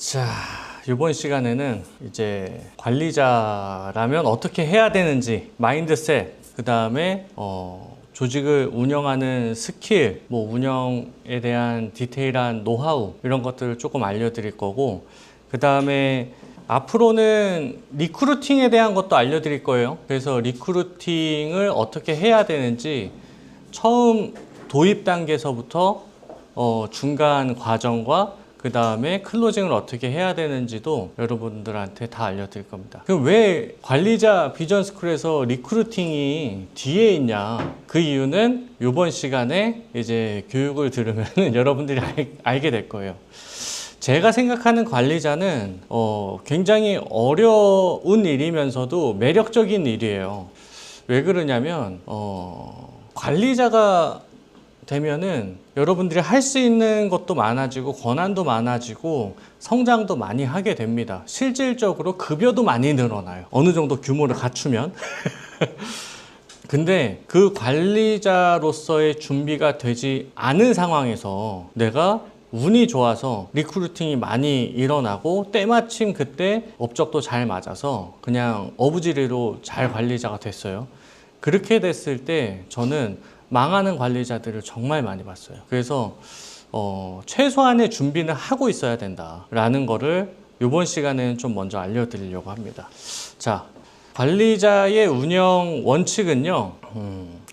자, 이번 시간에는 이제 관리자라면 어떻게 해야 되는지 마인드셋, 그 다음에 조직을 운영하는 스킬, 뭐 운영에 대한 디테일한 노하우 이런 것들을 조금 알려드릴 거고, 그 다음에 앞으로는 리크루팅에 대한 것도 알려드릴 거예요. 그래서 리크루팅을 어떻게 해야 되는지 처음 도입 단계에서부터 중간 과정과 그 다음에 클로징을 어떻게 해야 되는지도 여러분들한테 다 알려드릴 겁니다. 그럼 왜 관리자 비전 스쿨에서 리크루팅이 뒤에 있냐? 그 이유는 이번 시간에 이제 교육을 들으면 여러분들이 알게 될 거예요. 제가 생각하는 관리자는 굉장히 어려운 일이면서도 매력적인 일이에요. 왜 그러냐면 관리자가 되면은 여러분들이 할 수 있는 것도 많아지고 권한도 많아지고 성장도 많이 하게 됩니다. 실질적으로 급여도 많이 늘어나요. 어느 정도 규모를 갖추면. 근데 그 관리자로서의 준비가 되지 않은 상황에서 내가 운이 좋아서 리크루팅이 많이 일어나고 때마침 그때 업적도 잘 맞아서 그냥 어부지리로 잘 관리자가 됐어요. 그렇게 됐을 때 저는 망하는 관리자들을 정말 많이 봤어요. 그래서 최소한의 준비는 하고 있어야 된다라는 거를 이번 시간에는 좀 먼저 알려드리려고 합니다. 자, 관리자의 운영 원칙은요,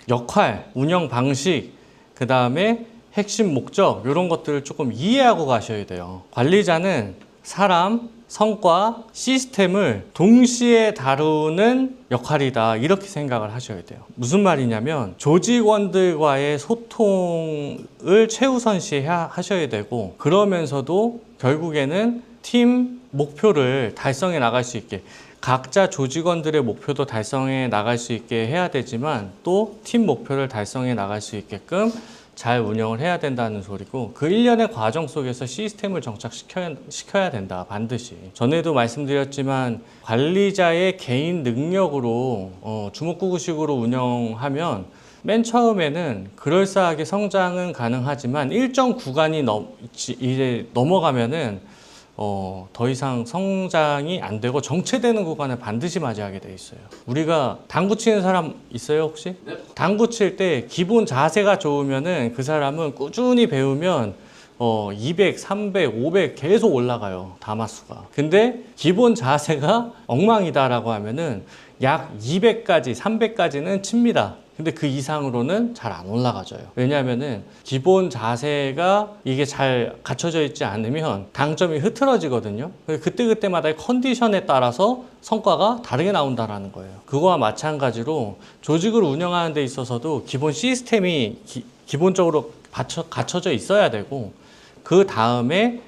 역할, 운영 방식, 그 다음에 핵심 목적 이런 것들을 조금 이해하고 가셔야 돼요. 관리자는 사람, 성과, 시스템을 동시에 다루는 역할이다 이렇게 생각을 하셔야 돼요. 무슨 말이냐면 조직원들과의 소통을 최우선시 하셔야 되고, 그러면서도 결국에는 팀 목표를 달성해 나갈 수 있게, 각자 조직원들의 목표도 달성해 나갈 수 있게 해야 되지만 또 팀 목표를 달성해 나갈 수 있게끔 잘 운영을 해야 된다는 소리고, 그 일련의 과정 속에서 시스템을 정착시켜야 된다, 반드시. 전에도 말씀드렸지만 관리자의 개인 능력으로 주먹구구식으로 운영하면 맨 처음에는 그럴싸하게 성장은 가능하지만 일정 구간이 이제 넘어가면은 더 이상 성장이 안 되고 정체되는 구간을 반드시 맞이하게 돼 있어요. 우리가 당구 치는 사람 있어요, 혹시? 네. 당구 칠 때 기본 자세가 좋으면은 그 사람은 꾸준히 배우면 200, 300, 500 계속 올라가요, 다마수가. 근데 기본 자세가 엉망이다라고 하면은 약 200까지, 300까지는 칩니다. 근데 그 이상으로는 잘 안 올라가져요. 왜냐하면은 기본 자세가 이게 잘 갖춰져 있지 않으면 당점이 흐트러지거든요. 그때그때마다의 컨디션에 따라서 성과가 다르게 나온다는 거예요. 그거와 마찬가지로 조직을 운영하는 데 있어서도 기본 시스템이 기본적으로 갖춰져 있어야 되고, 그 다음에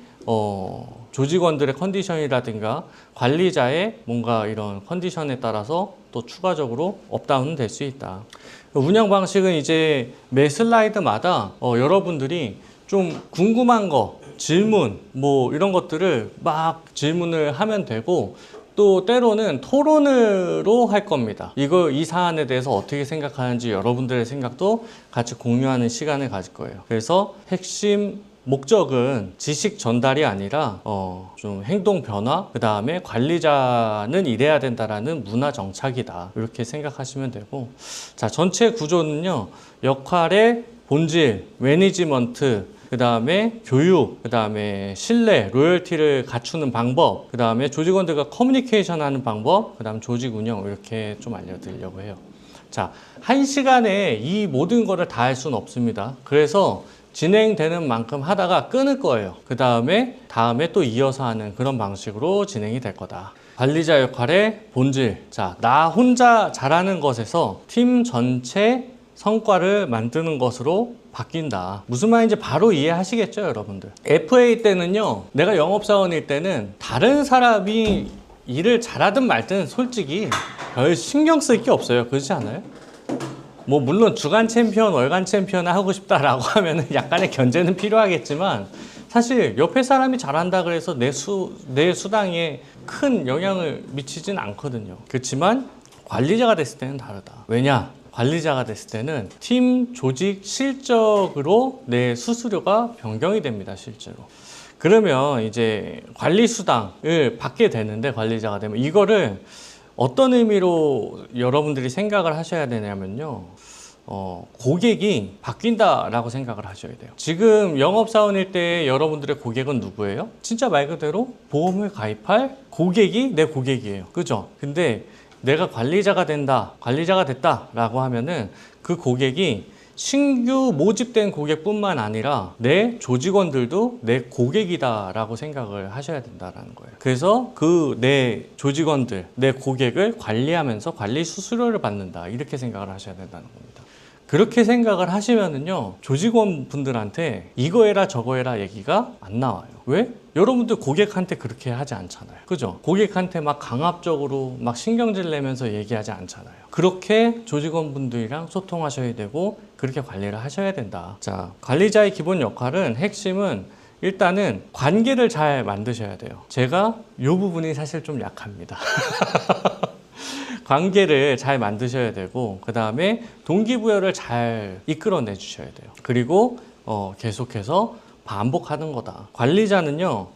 조직원들의 컨디션이라든가 관리자의 뭔가 이런 컨디션에 따라서 또 추가적으로 업다운은 될 수 있다. 운영 방식은 이제 매 슬라이드마다 여러분들이 좀 궁금한 거, 질문 뭐 이런 것들을 막 질문을 하면 되고, 또 때로는 토론으로 할 겁니다. 이 사안에 대해서 어떻게 생각하는지 여러분들의 생각도 같이 공유하는 시간을 가질 거예요. 그래서 핵심 목적은 지식 전달이 아니라 좀 행동 변화, 그 다음에 관리자는 이래야 된다라는 문화 정착이다, 이렇게 생각하시면 되고, 자, 전체 구조는요, 역할의 본질, 매니지먼트, 그 다음에 교육, 그 다음에 신뢰, 로열티를 갖추는 방법, 그 다음에 조직원들과 커뮤니케이션 하는 방법, 그 다음 조직 운영, 이렇게 좀 알려드리려고 해요. 자, 한 시간에 이 모든 거를 다 할 수는 없습니다. 그래서 진행되는 만큼 하다가 끊을 거예요. 그 다음에 또 이어서 하는 그런 방식으로 진행이 될 거다. 관리자 역할의 본질. 자, 나 혼자 잘하는 것에서 팀 전체 성과를 만드는 것으로 바뀐다. 무슨 말인지 바로 이해하시겠죠, 여러분들? FA 때는요, 내가 영업사원일 때는 다른 사람이 일을 잘하든 말든 솔직히 별 신경 쓸 게 없어요. 그렇지 않아요? 뭐 물론 주간 챔피언, 월간 챔피언을 하고 싶다라고 하면은 약간의 견제는 필요하겠지만, 사실 옆에 사람이 잘한다 그래서 내 수당에 큰 영향을 미치진 않거든요. 그렇지만 관리자가 됐을 때는 다르다. 왜냐? 관리자가 됐을 때는 팀 조직 실적으로 내 수수료가 변경이 됩니다, 실제로. 그러면 이제 관리 수당을 받게 되는데, 관리자가 되면 이거를 어떤 의미로 여러분들이 생각을 하셔야 되냐면요, 고객이 바뀐다라고 생각을 하셔야 돼요. 지금 영업사원일 때 여러분들의 고객은 누구예요? 진짜 말 그대로 보험을 가입할 고객이 내 고객이에요. 그죠? 근데 내가 관리자가 됐다 라고 하면은 그 고객이 신규 모집된 고객뿐만 아니라 내 조직원들도 내 고객이다 라고 생각을 하셔야 된다는 거예요. 그래서 그 내 조직원들, 내 고객을 관리하면서 관리 수수료를 받는다, 이렇게 생각을 하셔야 된다는 겁니다. 그렇게 생각을 하시면은요, 조직원분들한테 이거 해라 저거 해라 얘기가 안 나와요. 왜? 여러분들 고객한테 그렇게 하지 않잖아요. 그죠? 고객한테 막 강압적으로 막 신경질 내면서 얘기하지 않잖아요. 그렇게 조직원분들이랑 소통하셔야 되고, 그렇게 관리를 하셔야 된다. 자, 관리자의 기본 역할은, 핵심은 일단은 관계를 잘 만드셔야 돼요. 제가 이 부분이 사실 좀 약합니다. 관계를 잘 만드셔야 되고, 그 다음에 동기부여를 잘 이끌어내 주셔야 돼요. 그리고 계속해서 반복하는 거다. 관리자는요,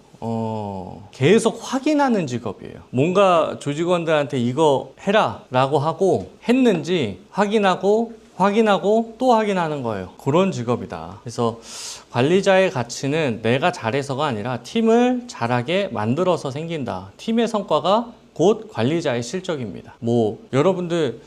계속 확인하는 직업이에요. 뭔가 조직원들한테 이거 해라 라고 하고 했는지 확인하고 또 확인하는 거예요. 그런 직업이다. 그래서 관리자의 가치는 내가 잘해서가 아니라 팀을 잘하게 만들어서 생긴다. 팀의 성과가 곧 관리자의 실적입니다. 여러분들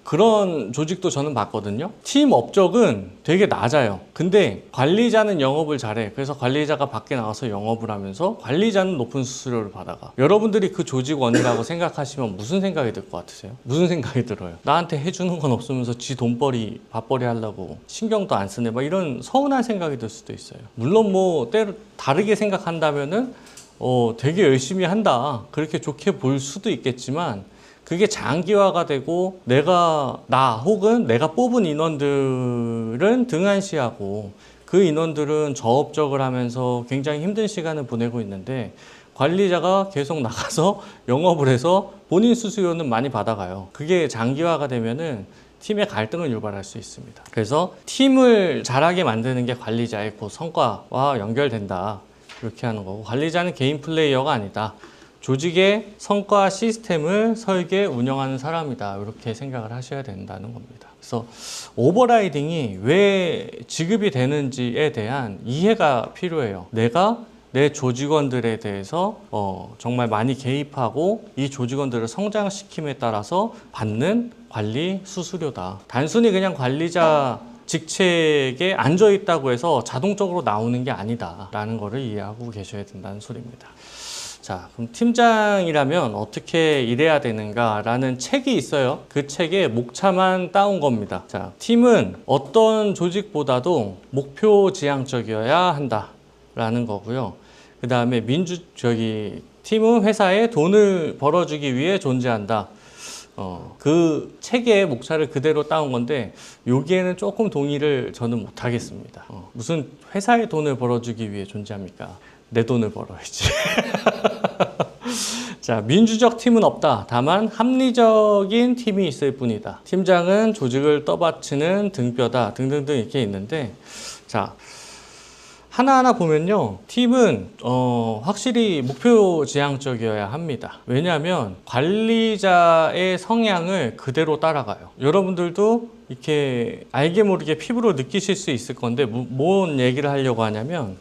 그런 조직도 저는 봤거든요. 팀 업적은 되게 낮아요. 근데 관리자는 영업을 잘해. 그래서 관리자가 밖에 나가서 영업을 하면서 관리자는 높은 수수료를 받아가. 여러분들이 그 조직원이라고 생각하시면 무슨 생각이 들 것 같으세요? 무슨 생각이 들어요? 나한테 해주는 건 없으면서 지 돈벌이 밥벌이 하려고 신경도 안 쓰네, 막 이런 서운한 생각이 들 수도 있어요. 물론 때로 다르게 생각한다면은 되게 열심히 한다, 그렇게 좋게 볼 수도 있겠지만, 그게 장기화가 되고 혹은 내가 뽑은 인원들은 등한시하고 그 인원들은 저업적을 하면서 굉장히 힘든 시간을 보내고 있는데, 관리자가 계속 나가서 영업을 해서 본인 수수료는 많이 받아가요. 그게 장기화가 되면은 팀의 갈등을 유발할 수 있습니다. 그래서 팀을 잘하게 만드는 게 관리자의 그 성과와 연결된다, 이렇게 하는 거고, 관리자는 개인 플레이어가 아니다. 조직의 성과 시스템을 설계, 운영하는 사람이다. 이렇게 생각을 하셔야 된다는 겁니다. 그래서 오버라이딩이 왜 지급이 되는지에 대한 이해가 필요해요. 내가 내 조직원들에 대해서 정말 많이 개입하고 이 조직원들을 성장시킴에 따라서 받는 관리 수수료다. 단순히 그냥 관리자 직책에 앉아 있다고 해서 자동적으로 나오는 게 아니다 라는 거를 이해하고 계셔야 된다는 소리입니다. 자, 그럼 팀장이라면 어떻게 일해야 되는가 라는 책이 있어요. 그 책의 목차만 따온 겁니다. 자, 팀은 어떤 조직보다도 목표 지향적이어야 한다 라는 거고요. 그 다음에 팀은 회사에 돈을 벌어주기 위해 존재한다. 그 책의 목차를 그대로 따온 건데, 여기에는 조금 동의를 저는 못 하겠습니다. 무슨 회사에 돈을 벌어주기 위해 존재합니까? 내 돈을 벌어야지. 자, 민주적 팀은 없다. 다만 합리적인 팀이 있을 뿐이다. 팀장은 조직을 떠받치는 등뼈다. 등등등 이렇게 있는데, 자, 하나하나 보면요, 팀은 확실히 목표 지향적이어야 합니다. 왜냐하면 관리자의 성향을 그대로 따라가요. 여러분들도 이렇게 알게 모르게 피부로 느끼실 수 있을 건데, 뭔 얘기를 하려고 하냐면,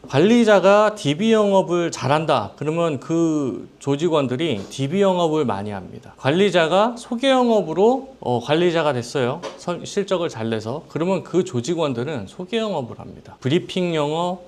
관리자가 DB 영업을 잘한다. 그러면 그 조직원들이 DB 영업을 많이 합니다. 관리자가 소개 영업으로 관리자가 됐어요. 실적을 잘 내서. 그러면 그 조직원들은 소개 영업을 합니다. 브리핑 영업,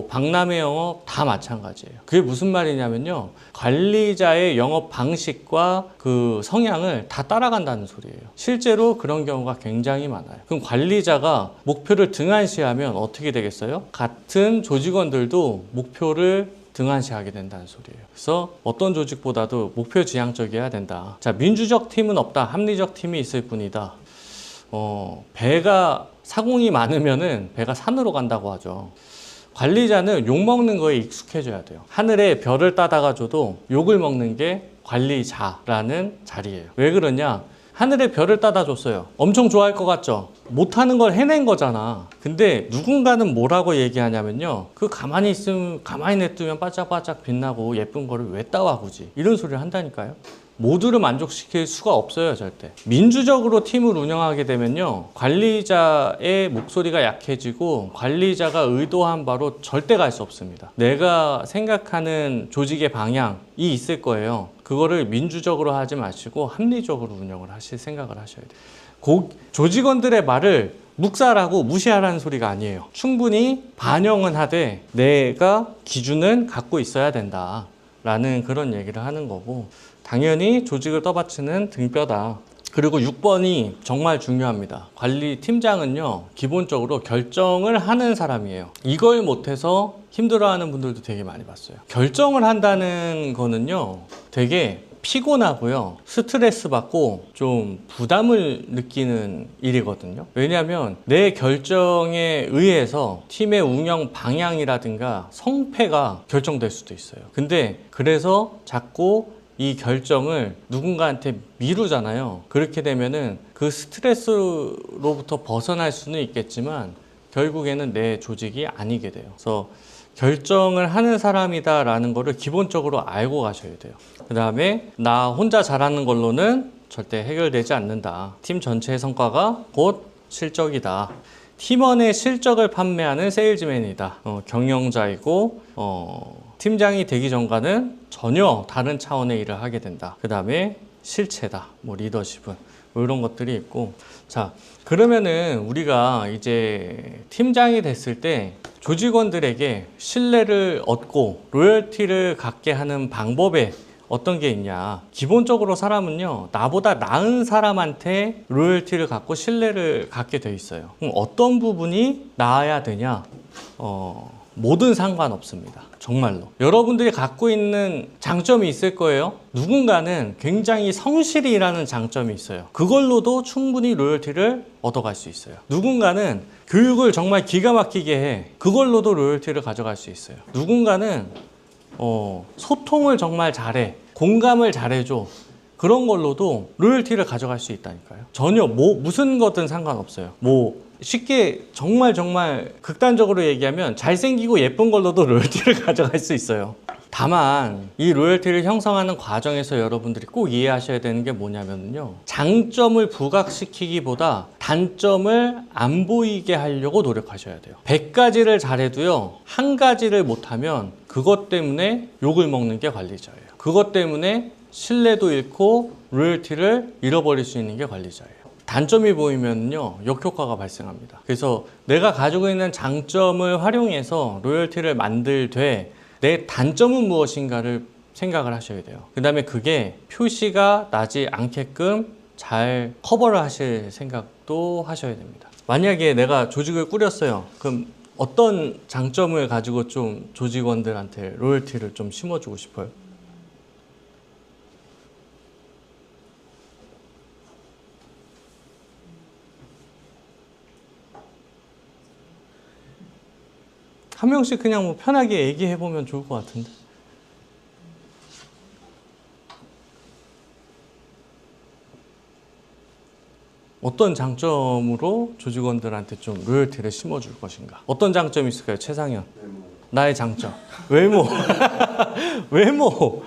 박람회 영업 다 마찬가지예요. 그게 무슨 말이냐면요, 관리자의 영업 방식과 그 성향을 다 따라간다는 소리예요. 실제로 그런 경우가 굉장히 많아요. 그럼 관리자가 목표를 등한시하면 어떻게 되겠어요? 같은 조직원들도 목표를 등한시하게 된다는 소리예요. 그래서 어떤 조직보다도 목표 지향적이어야 된다. 자, 민주적 팀은 없다. 합리적 팀이 있을 뿐이다. 사공이 많으면은 배가 산으로 간다고 하죠. 관리자는 욕 먹는 거에 익숙해져야 돼요. 하늘에 별을 따다가 줘도 욕을 먹는 게 관리자라는 자리예요. 왜 그러냐? 하늘에 별을 따다 줬어요. 엄청 좋아할 것 같죠? 못하는 걸 해낸 거잖아. 근데 누군가는 뭐라고 얘기하냐면요, 그 가만히 있으면, 가만히 냅두면 반짝반짝 빛나고 예쁜 거를 왜 따와 굳이, 이런 소리를 한다니까요. 모두를 만족시킬 수가 없어요, 절대. 민주적으로 팀을 운영하게 되면요, 관리자의 목소리가 약해지고 관리자가 의도한 바로 절대 갈 수 없습니다. 내가 생각하는 조직의 방향이 있을 거예요. 그거를 민주적으로 하지 마시고 합리적으로 운영을 하실 생각을 하셔야 돼요. 조직원들의 말을 묵살하고 무시하라는 소리가 아니에요. 충분히 반영은 하되 내가 기준은 갖고 있어야 된다 라는 그런 얘기를 하는 거고, 당연히 조직을 떠받치는 등뼈다. 그리고 6번이 정말 중요합니다. 관리팀장은요, 기본적으로 결정을 하는 사람이에요. 이걸 못해서 힘들어하는 분들도 되게 많이 봤어요. 결정을 한다는 거는요, 되게 피곤하고요, 스트레스 받고 좀 부담을 느끼는 일이거든요. 왜냐하면 내 결정에 의해서 팀의 운영 방향이라든가 성패가 결정될 수도 있어요. 근데 그래서 자꾸 이 결정을 누군가한테 미루잖아요. 그렇게 되면은 그 스트레스로부터 벗어날 수는 있겠지만 결국에는 내 조직이 아니게 돼요. 그래서 결정을 하는 사람이다라는 거를 기본적으로 알고 가셔야 돼요. 그 다음에 나 혼자 잘하는 걸로는 절대 해결되지 않는다. 팀 전체의 성과가 곧 실적이다. 팀원의 실적을 판매하는 세일즈맨이다. 경영자이고 팀장이 되기 전과는 전혀 다른 차원의 일을 하게 된다. 그 다음에 실체다. 뭐 리더십은 뭐 이런 것들이 있고, 자, 그러면은 우리가 이제 팀장이 됐을 때 조직원들에게 신뢰를 얻고 로열티를 갖게 하는 방법에 어떤 게 있냐. 기본적으로 사람은요, 나보다 나은 사람한테 로열티를 갖고 신뢰를 갖게 돼 있어요. 그럼 어떤 부분이 나아야 되냐? 뭐든 상관없습니다. 정말로. 여러분들이 갖고 있는 장점이 있을 거예요. 누군가는 굉장히 성실히 일하는 장점이 있어요. 그걸로도 충분히 로열티를 얻어갈 수 있어요. 누군가는 교육을 정말 기가 막히게 해. 그걸로도 로열티를 가져갈 수 있어요. 누군가는 소통을 정말 잘해. 공감을 잘해줘. 그런 걸로도 로열티를 가져갈 수 있다니까요. 전혀 무슨 거든 상관없어요. 쉽게 정말 극단적으로 얘기하면 잘생기고 예쁜 걸로도 로열티를 가져갈 수 있어요. 다만 이 로열티를 형성하는 과정에서 여러분들이 꼭 이해하셔야 되는 게 뭐냐면요, 장점을 부각시키기보다 단점을 안 보이게 하려고 노력하셔야 돼요. 100가지를 잘해도요, 한 가지를 못하면 그것 때문에 욕을 먹는 게 관리자예요. 그것 때문에 신뢰도 잃고 로열티를 잃어버릴 수 있는 게 관리자예요. 단점이 보이면요, 역효과가 발생합니다. 그래서 내가 가지고 있는 장점을 활용해서 로열티를 만들되 내 단점은 무엇인가를 생각을 하셔야 돼요. 그 다음에 그게 표시가 나지 않게끔 잘 커버를 하실 생각도 하셔야 됩니다. 만약에 내가 조직을 꾸렸어요. 그럼 어떤 장점을 가지고 좀 조직원들한테 로열티를 좀 심어주고 싶어요? 한 명씩 그냥 뭐 편하게 얘기해보면 좋을 것 같은데. 어떤 장점으로 조직원들한테 좀 로열티를 심어줄 것인가? 어떤 장점이 있을까요? 최상현. 외모. 나의 장점. 외모. 외모.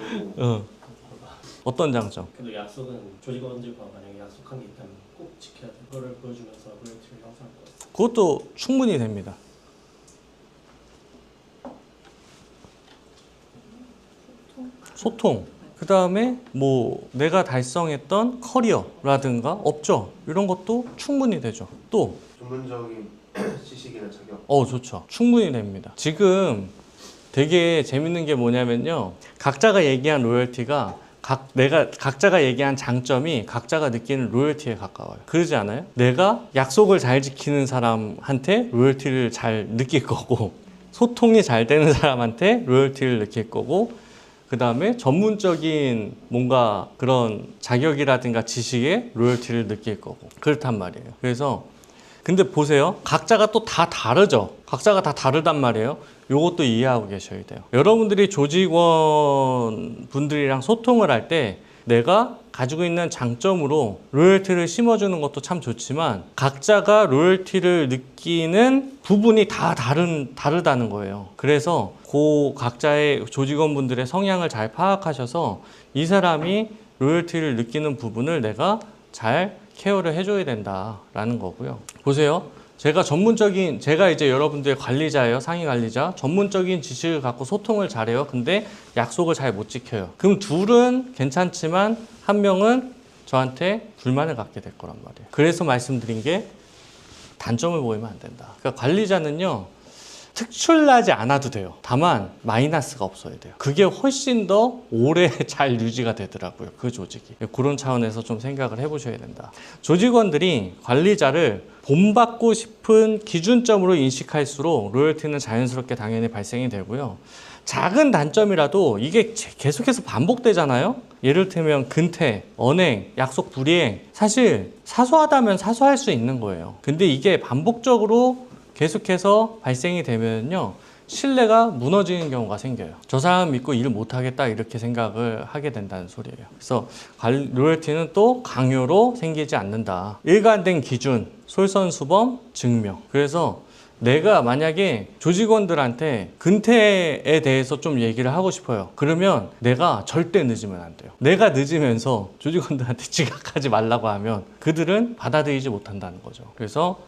어떤 장점? 그래도 약속은 조직원들과 만약에 약속한 게 있다면 꼭 지켜야 돼. 그거를 보여주면서 로열티를 형성할 것 같아. 그것도 충분히 됩니다. 소통. 그 다음에 뭐 내가 달성했던 커리어라든가 업적, 이런 것도 충분히 되죠. 또 전문적인 지식이나 자격. 좋죠. 충분히 됩니다. 지금 되게 재밌는 게 뭐냐면요, 각자가 얘기한 로열티가 각자가 얘기한 장점이 각자가 느끼는 로열티에 가까워요. 그러지 않아요? 내가 약속을 잘 지키는 사람한테 로열티를 잘 느낄 거고, 소통이 잘 되는 사람한테 로열티를 느낄 거고, 그 다음에 전문적인 뭔가 그런 자격이라든가 지식에 로열티를 느낄 거고, 그렇단 말이에요. 그래서 근데 보세요, 각자가 또 다 다르죠. 각자가 다 다르단 말이에요. 요것도 이해하고 계셔야 돼요. 여러분들이 조직원 분들이랑 소통을 할 때 내가 가지고 있는 장점으로 로열티를 심어주는 것도 참 좋지만 각자가 로열티를 느끼는 부분이 다 다르다는 거예요. 그래서 그 각자의 조직원분들의 성향을 잘 파악하셔서 이 사람이 로열티를 느끼는 부분을 내가 잘 케어를 해줘야 된다라는 거고요. 보세요. 제가 이제 여러분들의 관리자예요. 상위 관리자. 전문적인 지식을 갖고 소통을 잘해요. 근데 약속을 잘 못 지켜요. 그럼 둘은 괜찮지만 한 명은 저한테 불만을 갖게 될 거란 말이에요. 그래서 말씀드린 게 단점을 보이면 안 된다. 그러니까 관리자는요, 특출나지 않아도 돼요. 다만 마이너스가 없어야 돼요. 그게 훨씬 더 오래 잘 유지가 되더라고요. 그 조직이. 그런 차원에서 좀 생각을 해보셔야 된다. 조직원들이 관리자를 본받고 싶은 기준점으로 인식할수록 로열티는 자연스럽게 당연히 발생이 되고요. 작은 단점이라도 이게 계속해서 반복되잖아요. 예를 들면 근태, 언행, 약속 불이행. 사실 사소하다면 사소할 수 있는 거예요. 근데 이게 반복적으로 계속해서 발생이 되면요, 신뢰가 무너지는 경우가 생겨요. 저 사람 믿고 일 못하겠다 이렇게 생각을 하게 된다는 소리예요. 그래서 로열티는 또 강요로 생기지 않는다. 일관된 기준, 솔선수범, 증명. 그래서 내가 만약에 조직원들한테 근태에 대해서 좀 얘기를 하고 싶어요. 그러면 내가 절대 늦으면 안 돼요. 내가 늦으면서 조직원들한테 지각하지 말라고 하면 그들은 받아들이지 못한다는 거죠. 그래서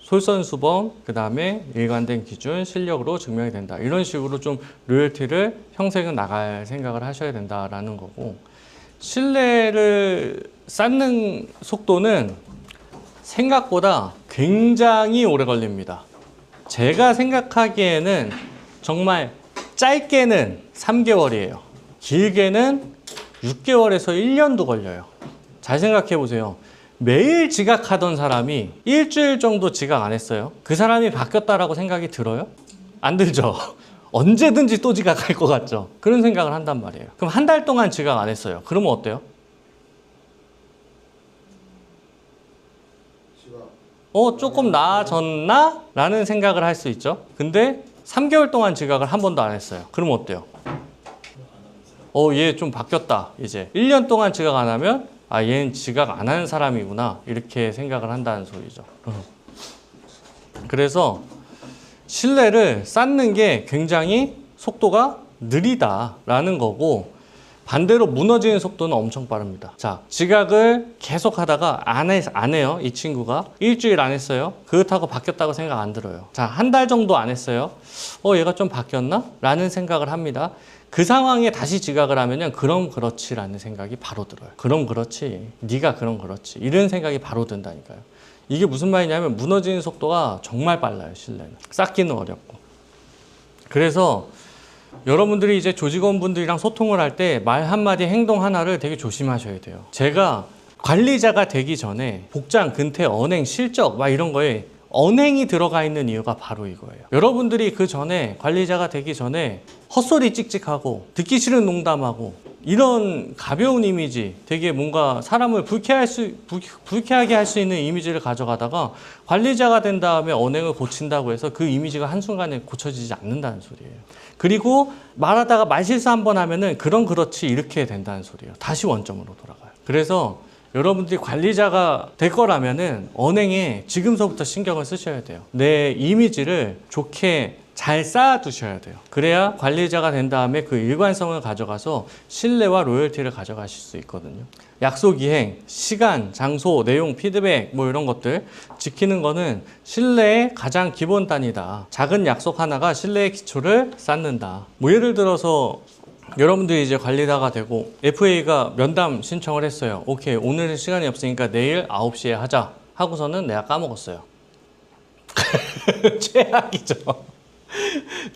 솔선수범, 그 다음에 일관된 기준, 실력으로 증명이 된다. 이런 식으로 좀 로열티를 형성해 나갈 생각을 하셔야 된다라는 거고, 신뢰를 쌓는 속도는 생각보다 굉장히 오래 걸립니다. 제가 생각하기에는 정말 짧게는 3개월이에요. 길게는 6개월에서 1년도 걸려요. 잘 생각해 보세요. 매일 지각하던 사람이 일주일 정도 지각 안 했어요. 그 사람이 바뀌었다라고 생각이 들어요? 안 들죠? 언제든지 또 지각할 것 같죠? 그런 생각을 한단 말이에요. 그럼 한 달 동안 지각 안 했어요. 그러면 어때요? 조금 나아졌나? 라는 생각을 할 수 있죠. 근데 3개월 동안 지각을 한 번도 안 했어요. 그러면 어때요? 얘 좀 바뀌었다. 이제 1년 동안 지각 안 하면 얘는 지각 안 하는 사람이구나. 이렇게 생각을 한다는 소리죠. 그래서 신뢰를 쌓는 게 굉장히 속도가 느리다라는 거고, 반대로 무너지는 속도는 엄청 빠릅니다. 자, 지각을 계속 하다가 안 해요. 이 친구가 일주일 안 했어요. 그렇다고 바뀌었다고 생각 안 들어요. 자, 한 달 정도 안 했어요. 얘가 좀 바뀌었나? 라는 생각을 합니다. 그 상황에 다시 지각을 하면은 그럼 그렇지 라는 생각이 바로 들어요. 그럼 그렇지, 네가 그럼 그렇지, 이런 생각이 바로 든다니까요. 이게 무슨 말이냐면 무너지는 속도가 정말 빨라요. 신뢰는 쌓기는 어렵고. 그래서 여러분들이 이제 조직원분들이랑 소통을 할 때 말 한마디 행동 하나를 되게 조심하셔야 돼요. 제가 관리자가 되기 전에 복장, 근태, 언행, 실적 막 이런 거에 언행이 들어가 있는 이유가 바로 이거예요. 여러분들이 그 전에 관리자가 되기 전에 헛소리 찍찍하고 듣기 싫은 농담하고 이런 가벼운 이미지, 되게 뭔가 사람을 불쾌하게 할 수 있는 이미지를 가져가다가 관리자가 된 다음에 언행을 고친다고 해서 그 이미지가 한순간에 고쳐지지 않는다는 소리예요. 그리고 말하다가 말실수 한번 하면은 그렇지 이렇게 된다는 소리예요. 다시 원점으로 돌아가요. 그래서 여러분들이 관리자가 될 거라면은 언행에 지금서부터 신경을 쓰셔야 돼요. 내 이미지를 좋게 잘 쌓아두셔야 돼요. 그래야 관리자가 된 다음에 그 일관성을 가져가서 신뢰와 로열티를 가져가실 수 있거든요. 약속 이행, 시간, 장소, 내용, 피드백 뭐 이런 것들 지키는 거는 신뢰의 가장 기본 단위다. 작은 약속 하나가 신뢰의 기초를 쌓는다. 뭐 예를 들어서 여러분들이 이제 관리자가 되고 FA가 면담 신청을 했어요. 오케이, 오늘은 시간이 없으니까 내일 9시에 하자 하고서는 내가 까먹었어요. 최악이죠.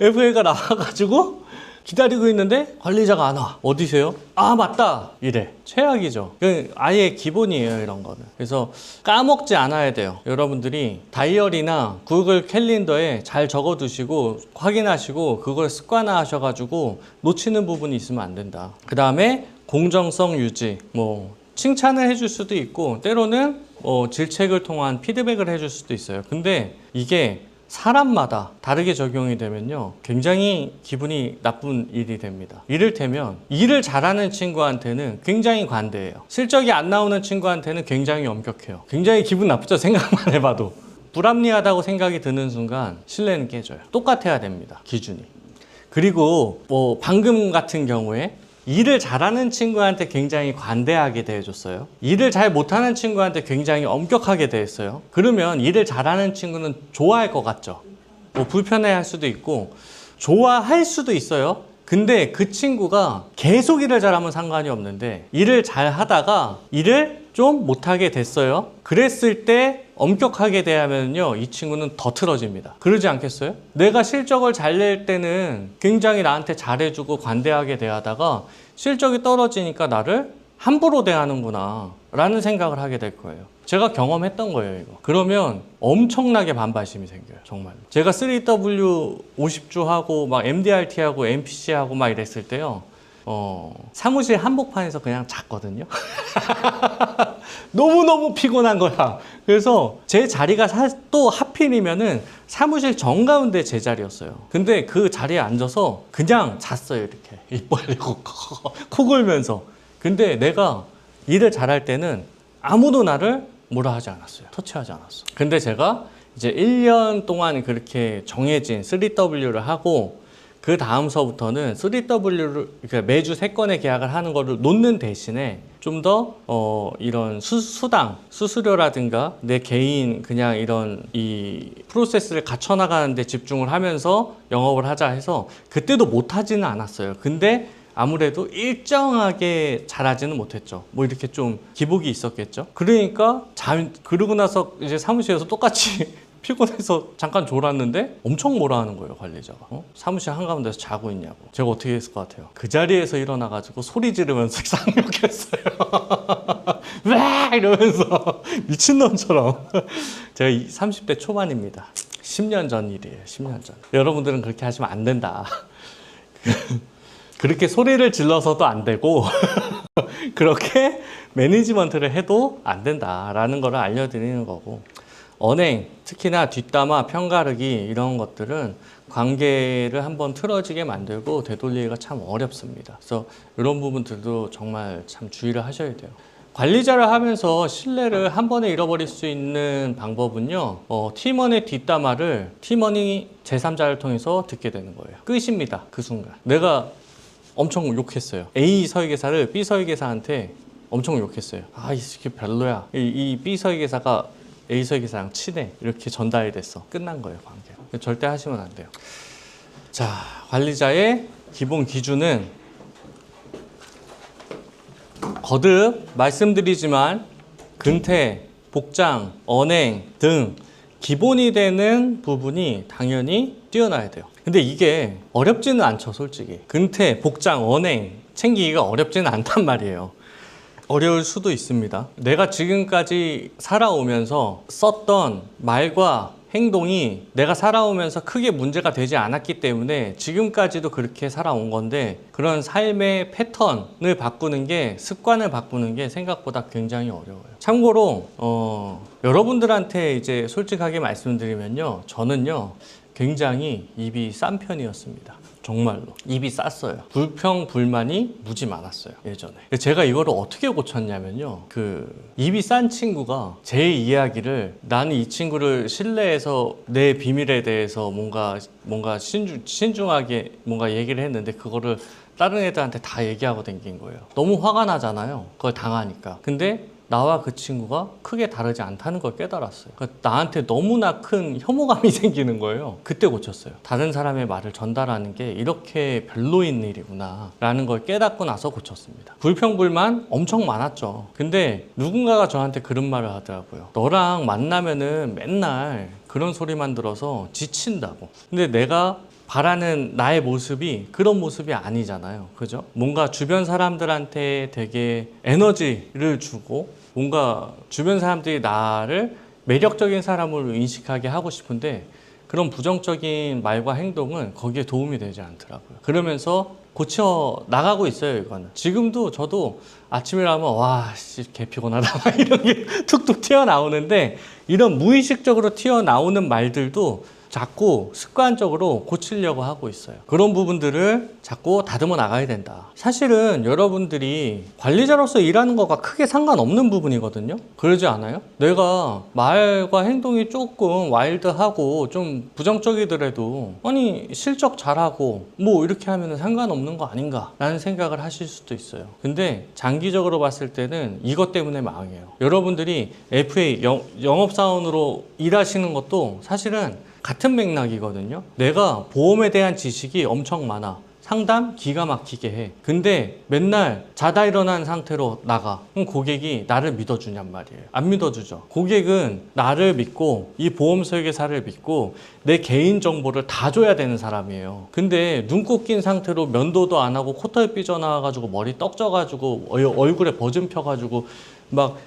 FA가 나와가지고 기다리고 있는데 관리자가 안 와. 어디세요? 아, 맞다. 이래. 최악이죠. 아예 기본이에요, 이런 거는. 그래서 까먹지 않아야 돼요. 여러분들이 다이어리나 구글 캘린더에 잘 적어두시고 확인하시고 그걸 습관화 하셔가지고 놓치는 부분이 있으면 안 된다. 그 다음에 공정성 유지. 뭐 칭찬을 해줄 수도 있고 때로는 질책을 통한 피드백을 해줄 수도 있어요. 근데 이게 사람마다 다르게 적용이 되면요, 굉장히 기분이 나쁜 일이 됩니다. 이를테면 일을 잘하는 친구한테는 굉장히 관대해요. 실적이 안 나오는 친구한테는 굉장히 엄격해요. 굉장히 기분 나쁘죠, 생각만 해봐도. 불합리하다고 생각이 드는 순간 신뢰는 깨져요. 똑같아야 됩니다, 기준이. 그리고 뭐 방금 같은 경우에 일을 잘하는 친구한테 굉장히 관대하게 대해줬어요. 일을 잘 못하는 친구한테 굉장히 엄격하게 대했어요. 그러면 일을 잘하는 친구는 좋아할 것 같죠. 뭐 불편해할 수도 있고 좋아할 수도 있어요. 근데 그 친구가 계속 일을 잘하면 상관이 없는데 일을 잘 하다가 일을 좀 못하게 됐어요. 그랬을 때 엄격하게 대하면요, 이 친구는 더 틀어집니다. 그러지 않겠어요? 내가 실적을 잘 낼 때는 굉장히 나한테 잘해주고 관대하게 대하다가 실적이 떨어지니까 나를 함부로 대하는구나 라는 생각을 하게 될 거예요. 제가 경험했던 거예요, 이거. 그러면 엄청나게 반발심이 생겨요, 정말로. 제가 3W 50주 하고 막 MDRT 하고 MPC 하고 막 이랬을 때요, 사무실 한복판에서 그냥 잤거든요. 너무너무 피곤한 거야. 그래서 제 자리가 또 하필이면은 사무실 정가운데 제 자리였어요. 근데 그 자리에 앉아서 그냥 잤어요, 이렇게. 입 벌리고 코 골면서. 근데 내가 일을 잘할 때는 아무도 나를 뭐라 하지 않았어요. 터치하지 않았어. 근데 제가 이제 1년 동안 그렇게 정해진 3W를 하고 그 다음서부터는 3W를 그러니까 매주 3건의 계약을 하는 거를 놓는 대신에 좀 더 이런 수당, 수수료라든가 내 개인 그냥 이런 이 프로세스를 갖춰나가는 데 집중을 하면서 영업을 하자 해서 그때도 못하지는 않았어요. 근데 아무래도 일정하게 잘하지는 못했죠. 뭐 이렇게 좀 기복이 있었겠죠. 그러니까 그러고 나서 이제 사무실에서 똑같이 피곤해서 잠깐 졸았는데 엄청 뭐라 하는 거예요, 관리자가. 사무실 한가운데서 자고 있냐고. 제가 어떻게 했을 것 같아요? 그 자리에서 일어나가지고 소리 지르면서 쌍욕했어요. 와! 이러면서 미친놈처럼. 제가 30대 초반입니다. 10년 전 일이에요, 10년 전. 여러분들은 그렇게 하시면 안 된다. 그렇게 소리를 질러서도 안 되고 그렇게 매니지먼트를 해도 안 된다라는 걸 알려드리는 거고, 언행, 특히나 뒷담화, 편가르기 이런 것들은 관계를 한번 틀어지게 만들고 되돌리기가 참 어렵습니다. 그래서 이런 부분들도 정말 참 주의를 하셔야 돼요. 관리자를 하면서 신뢰를 한 번에 잃어버릴 수 있는 방법은요, 팀원의 뒷담화를 팀원이 제3자를 통해서 듣게 되는 거예요. 끝입니다, 그 순간. 내가 엄청 욕했어요. A 서위계사를 B 서위계사한테 엄청 욕했어요. 아, 이 새끼 별로야. 이 B 서위계사가 A 서위계사랑 친해. 이렇게 전달이 됐어. 끝난 거예요, 관계. 절대 하시면 안 돼요. 자, 관리자의 기본 기준은 거듭 말씀드리지만 근태, 복장, 언행 등 기본이 되는 부분이 당연히 뛰어나야 돼요. 근데 이게 어렵지는 않죠, 솔직히. 근태, 복장, 언행 챙기기가 어렵지는 않단 말이에요. 어려울 수도 있습니다. 내가 지금까지 살아오면서 썼던 말과 행동이 내가 살아오면서 크게 문제가 되지 않았기 때문에 지금까지도 그렇게 살아온 건데, 그런 삶의 패턴을 바꾸는 게, 습관을 바꾸는 게 생각보다 굉장히 어려워요. 참고로 여러분들한테 이제 솔직하게 말씀드리면요, 저는요 굉장히 입이 싼 편이었습니다. 정말로 입이 쌌어요. 불평 불만이 무지 많았어요, 예전에. 제가 이거를 어떻게 고쳤냐면요, 입이 싼 친구가 제 이야기를, 나는 이 친구를 신뢰해서 내 비밀에 대해서 뭔가 신중하게 뭔가 얘기를 했는데 그거를 다른 애들한테 다 얘기하고 댕긴 거예요. 너무 화가 나잖아요, 그걸 당하니까. 근데 나와 그 친구가 크게 다르지 않다는 걸 깨달았어요. 그러니까 나한테 너무나 큰 혐오감이 생기는 거예요. 그때 고쳤어요. 다른 사람의 말을 전달하는 게 이렇게 별로인 일이구나 라는 걸 깨닫고 나서 고쳤습니다. 불평불만 엄청 많았죠. 근데 누군가가 저한테 그런 말을 하더라고요. 너랑 만나면은 맨날 그런 소리만 들어서 지친다고. 근데 내가 바라는 나의 모습이 그런 모습이 아니잖아요, 그죠? 뭔가 주변 사람들한테 되게 에너지를 주고, 뭔가 주변 사람들이 나를 매력적인 사람으로 인식하게 하고 싶은데, 그런 부정적인 말과 행동은 거기에 도움이 되지 않더라고요. 그러면서 고쳐 나가고 있어요, 이거는. 지금도 저도 아침이라면 와, 씨, 개 피곤하다 이런 게 툭툭 튀어나오는데, 이런 무의식적으로 튀어나오는 말들도 자꾸 습관적으로 고치려고 하고 있어요. 그런 부분들을 자꾸 다듬어 나가야 된다. 사실은 여러분들이 관리자로서 일하는 거가 크게 상관없는 부분이거든요. 그러지 않아요? 내가 말과 행동이 조금 와일드하고 좀 부정적이더라도 아니 실적 잘하고 뭐 이렇게 하면 상관없는 거 아닌가 라는 생각을 하실 수도 있어요. 근데 장기적으로 봤을 때는 이것 때문에 망해요. 여러분들이 FA 영업사원으로 일하시는 것도 사실은 같은 맥락이거든요. 내가 보험에 대한 지식이 엄청 많아. 상담 기가 막히게 해. 근데 맨날 자다 일어난 상태로 나가. 그럼 고객이 나를 믿어주냔 말이에요. 안 믿어주죠. 고객은 나를 믿고 이 보험 설계사를 믿고 내 개인 정보를 다 줘야 되는 사람이에요. 근데 눈곱 낀 상태로 면도도 안 하고 코털 삐져나와가지고 머리 떡져가지고 얼굴에 버즘 펴가지고 막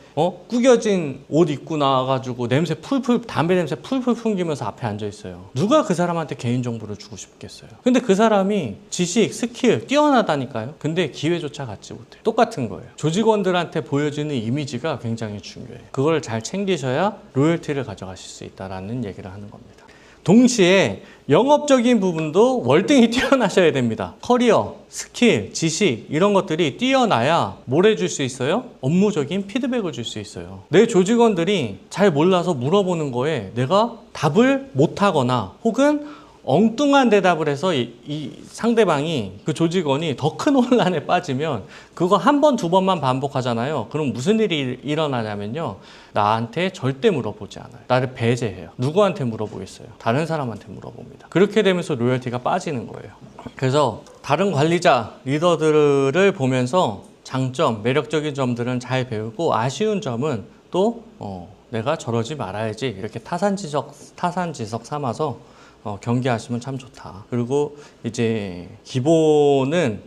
구겨진 옷 입고 나와가지고 냄새 풀풀 담배 냄새 풀풀 풍기면서 앞에 앉아 있어요. 누가 그 사람한테 개인 정보를 주고 싶겠어요? 근데 그 사람이 지식, 스킬 뛰어나다니까요. 근데 기회조차 갖지 못해. 똑같은 거예요. 조직원들한테 보여지는 이미지가 굉장히 중요해요. 그걸 잘 챙기셔야 로열티를 가져가실 수 있다라는 얘기를 하는 겁니다. 동시에 영업적인 부분도 월등히 뛰어나셔야 됩니다. 커리어, 스킬, 지식 이런 것들이 뛰어나야 뭘 해줄 수 있어요? 업무적인 피드백을 줄 수 있어요. 내 조직원들이 잘 몰라서 물어보는 거에 내가 답을 못하거나 혹은 엉뚱한 대답을 해서 이 상대방이 그 조직원이 더 큰 혼란에 빠지면 그거 한 번, 두 번만 반복하잖아요. 그럼 무슨 일이 일어나냐면요. 나한테 절대 물어보지 않아요. 나를 배제해요. 누구한테 물어보겠어요? 다른 사람한테 물어봅니다. 그렇게 되면서 로열티가 빠지는 거예요. 그래서 다른 관리자, 리더들을 보면서 장점, 매력적인 점들은 잘 배우고 아쉬운 점은 또 내가 저러지 말아야지 이렇게 타산지석 삼아서 경계하시면 참 좋다. 그리고 이제 기본은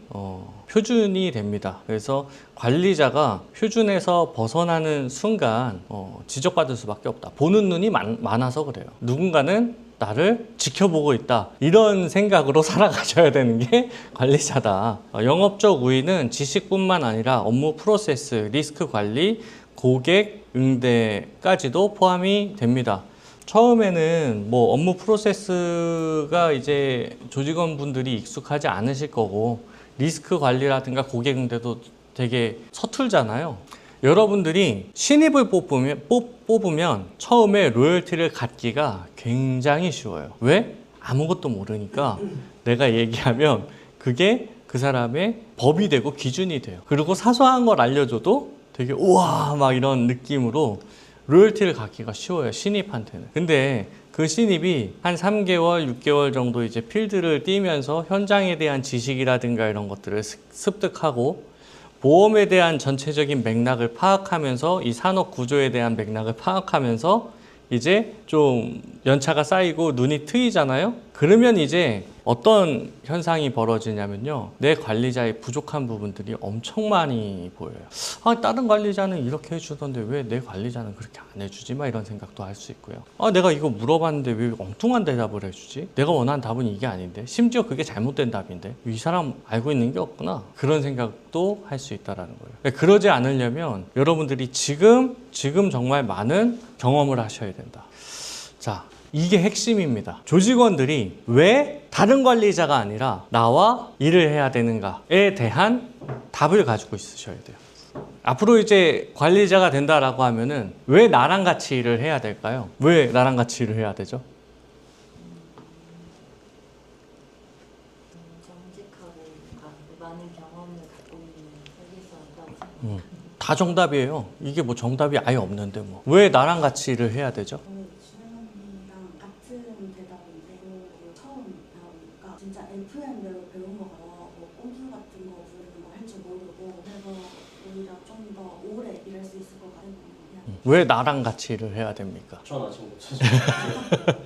표준이 됩니다. 그래서 관리자가 표준에서 벗어나는 순간 지적받을 수밖에 없다. 보는 눈이 많아서 그래요. 누군가는 나를 지켜보고 있다. 이런 생각으로 살아가셔야 되는 게 관리자다. 영업적 우위는 지식뿐만 아니라 업무 프로세스, 리스크 관리, 고객 응대까지도 포함이 됩니다. 처음에는 뭐 업무 프로세스가 이제 조직원분들이 익숙하지 않으실 거고 리스크 관리라든가 고객 응대도 되게 서툴잖아요. 여러분들이 신입을 뽑으면 처음에 로열티를 갖기가 굉장히 쉬워요. 왜? 아무것도 모르니까 내가 얘기하면 그게 그 사람의 법이 되고 기준이 돼요. 그리고 사소한 걸 알려줘도 되게 우와 막 이런 느낌으로 로열티를 갖기가 쉬워요, 신입한테는. 근데 그 신입이 한 3개월, 6개월 정도 이제 필드를 뛰면서 현장에 대한 지식이라든가 이런 것들을 습득하고 보험에 대한 전체적인 맥락을 파악하면서 이 산업 구조에 대한 맥락을 파악하면서 이제 좀 연차가 쌓이고 눈이 트이잖아요. 그러면 이제 어떤 현상이 벌어지냐면요. 내 관리자의 부족한 부분들이 엄청 많이 보여요. 아, 다른 관리자는 이렇게 해주던데 왜 내 관리자는 그렇게 안 해주지? 막 이런 생각도 할 수 있고요. 아, 내가 이거 물어봤는데 왜 엉뚱한 대답을 해주지? 내가 원하는 답은 이게 아닌데? 심지어 그게 잘못된 답인데? 이 사람 알고 있는 게 없구나. 그런 생각도 할 수 있다는 거예요. 그러지 않으려면 여러분들이 지금 정말 많은 경험을 하셔야 된다. 자, 이게 핵심입니다. 조직원들이 왜 다른 관리자가 아니라 나와 일을 해야 되는가에 대한 답을 가지고 있으셔야 돼요. 앞으로 이제 관리자가 된다라고 하면은 왜 나랑 같이 일을 해야 될까요? 왜 나랑 같이 일을 해야 되죠? 정직하고 많은 경험을 갖고 있는 설계사라고 생각합니다. 다 정답이에요. 이게 뭐 정답이 아예 없는데 뭐. 왜 나랑 같이 일을 해야 되죠? 주연이랑 같은 대답인데 처음 나오니까 진짜 FM대로 배운 거 같아. 뭐 꼼수 같은 거 부르는 거 할 줄 모르고 그래서 오히려 좀 더 오래 일할 수 있을 것 같아요. 왜 나랑 같이 일을 해야 됩니까? 전 아직 못 찾았어요.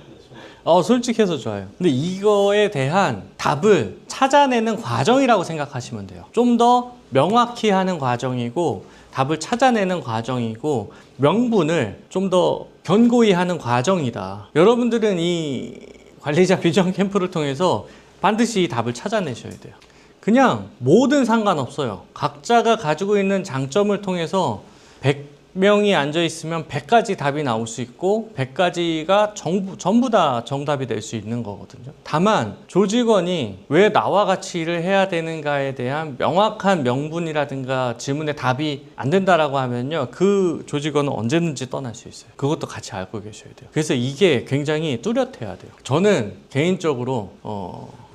솔직해서 좋아요. 근데 이거에 대한 답을 찾아내는 과정이라고 생각하시면 돼요. 좀 더 명확히 하는 과정이고 답을 찾아내는 과정이고 명분을 좀 더 견고히 하는 과정이다. 여러분들은 이 관리자 비전 캠프를 통해서 반드시 이 답을 찾아내셔야 돼요. 그냥 뭐든 상관없어요. 각자가 가지고 있는 장점을 통해서 100 100명이 앉아 있으면 100가지 답이 나올 수 있고 100가지가 전부 다 정답이 될 수 있는 거거든요. 다만 조직원이 왜 나와 같이 일을 해야 되는가에 대한 명확한 명분이라든가 질문에 답이 안 된다라고 하면요, 그 조직원은 언제든지 떠날 수 있어요. 그것도 같이 알고 계셔야 돼요. 그래서 이게 굉장히 뚜렷해야 돼요. 저는 개인적으로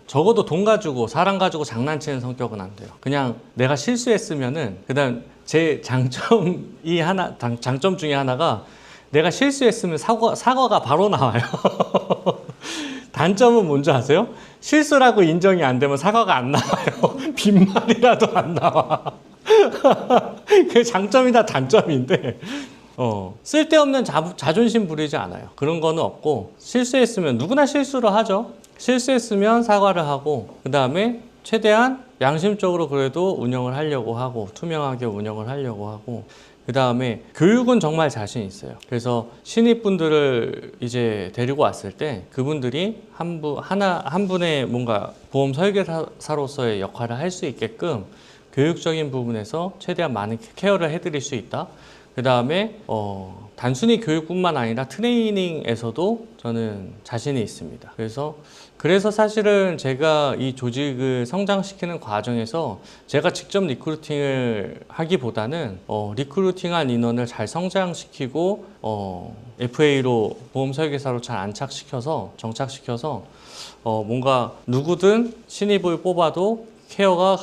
적어도 돈 가지고 사람 가지고 장난치는 성격은 안 돼요. 그냥 내가 실수했으면은 그다음 제 장점 중에 하나가 내가 실수했으면 사과가 바로 나와요. 단점은 뭔지 아세요? 실수라고 인정이 안 되면 사과가 안 나와요. 빈말이라도 안 나와. 그게 장점이다 단점인데 쓸데없는 자존심 부리지 않아요. 그런 거는 없고, 실수했으면 누구나 실수를 하죠. 실수했으면 사과를 하고, 그 다음에 최대한 양심적으로 그래도 운영을 하려고 하고, 투명하게 운영을 하려고 하고, 그 다음에 교육은 정말 자신 있어요. 그래서 신입분들을 이제 데리고 왔을 때 그분들이 한 분의 뭔가 보험 설계사로서의 역할을 할 수 있게끔 교육적인 부분에서 최대한 많은 케어를 해드릴 수 있다. 그 다음에 단순히 교육뿐만 아니라 트레이닝에서도 저는 자신이 있습니다. 그래서 사실은 제가 이 조직을 성장시키는 과정에서 제가 직접 리크루팅을 하기보다는 리크루팅한 인원을 잘 성장시키고 FA로 보험 설계사로 잘 정착시켜서 뭔가 누구든 신입을 뽑아도 케어가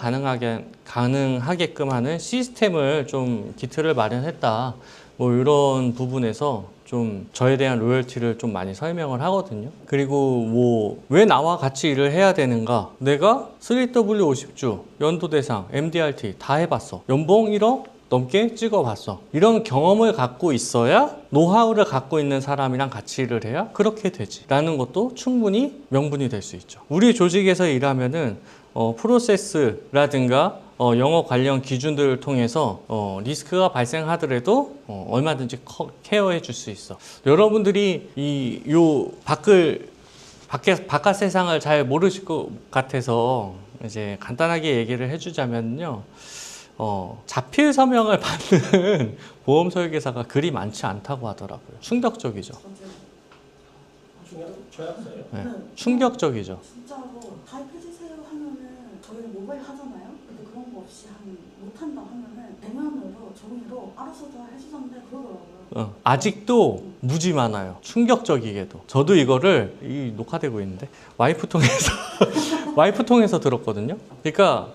가능하게끔 하는 시스템을 좀 기틀을 마련했다. 뭐 이런 부분에서 좀 저에 대한 로열티를 좀 많이 설명을 하거든요. 그리고 뭐 왜 나와 같이 일을 해야 되는가? 내가 3W50주, 연도대상, MDRT 다 해봤어. 연봉 1억 넘게 찍어봤어. 이런 경험을 갖고 있어야, 노하우를 갖고 있는 사람이랑 같이 일을 해야 그렇게 되지 라는 것도 충분히 명분이 될 수 있죠. 우리 조직에서 일하면은 프로세스라든가 영업 관련 기준들을 통해서 리스크가 발생하더라도 얼마든지 케어해 줄 수 있어. 여러분들이 바깥 세상을 잘 모르실 것 같아서 이제 간단하게 얘기를 해주자면요, 자필 서명을 받는 보험 설계사가 그리 많지 않다고 하더라고요. 충격적이죠. 조약서요? 네. 충격적이죠. 진짜로 가입해주세요 하면은 저희는 모바일 하잖아요. 근데 그런 거 없이 못한다 하면은 대면으로 종이로 알아서 다 해주던데 그러더라고요. 아직도 무지 많아요. 충격적이게도. 저도 이거를 녹화되고 있는데 와이프 통해서 들었거든요. 그러니까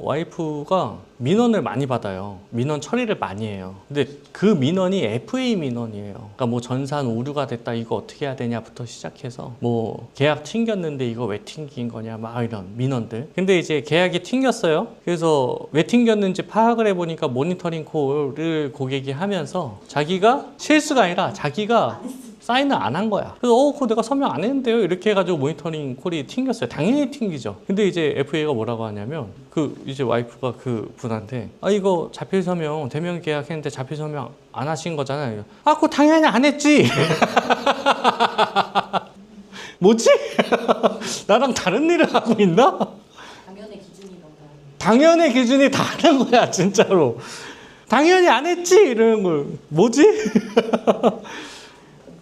와이프가 민원을 많이 받아요. 민원 처리를 많이 해요. 근데 그 민원이 FA 민원이에요. 그러니까 뭐 전산 오류가 됐다, 이거 어떻게 해야 되냐부터 시작해서 뭐 계약 튕겼는데 이거 왜 튕긴 거냐, 막 이런 민원들. 근데 이제 계약이 튕겼어요. 그래서 왜 튕겼는지 파악을 해보니까 모니터링 콜을 고객이 하면서 자기가 실수가 아니라 자기가 사인을 안 한 거야. 그래서 그거 내가 서명 안 했는데요, 이렇게 해가지고 모니터링 콜이 튕겼어요. 당연히 튕기죠. 근데 이제 FA가 뭐라고 하냐면 이제 와이프가 그 분한테 이거 자필 서명 대면 계약했는데 자필 서명 안 하신 거잖아요. 그거 당연히 안 했지. 뭐지? 나랑 다른 일을 하고 있나? 당연의 기준이 너무 다르네. 당연의 기준이 다른 거야, 진짜로. 당연히 안 했지, 이러는 걸. 뭐지?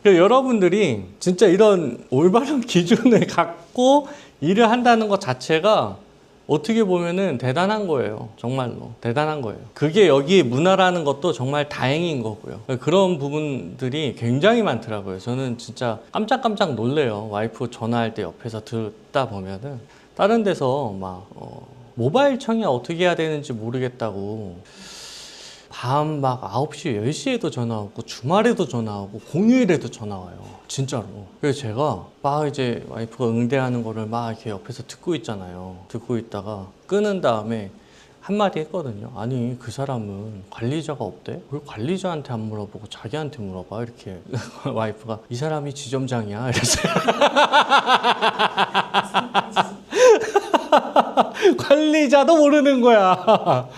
여러분들이 진짜 이런 올바른 기준을 갖고 일을 한다는 것 자체가 어떻게 보면은 대단한 거예요. 정말로 대단한 거예요. 그게 여기 문화라는 것도 정말 다행인 거고요. 그런 부분들이 굉장히 많더라고요. 저는 진짜 깜짝깜짝 놀래요. 와이프 전화할 때 옆에서 듣다 보면은 다른 데서 막 모바일 청약 어떻게 해야 되는지 모르겠다고 밤 막 9시, 10시에도 전화 오고 주말에도 전화 오고 공휴일에도 전화 와요. 진짜로. 그래서 제가 막 이제 와이프가 응대하는 거를 막 이렇게 옆에서 듣고 있잖아요. 듣고 있다가 끊은 다음에 한마디 했거든요. 아니, 그 사람은 관리자가 없대? 왜 관리자한테 안 물어보고 자기한테 물어봐? 이렇게 와이프가 이 사람이 지점장이야 이랬어요. 관리자도 모르는 거야.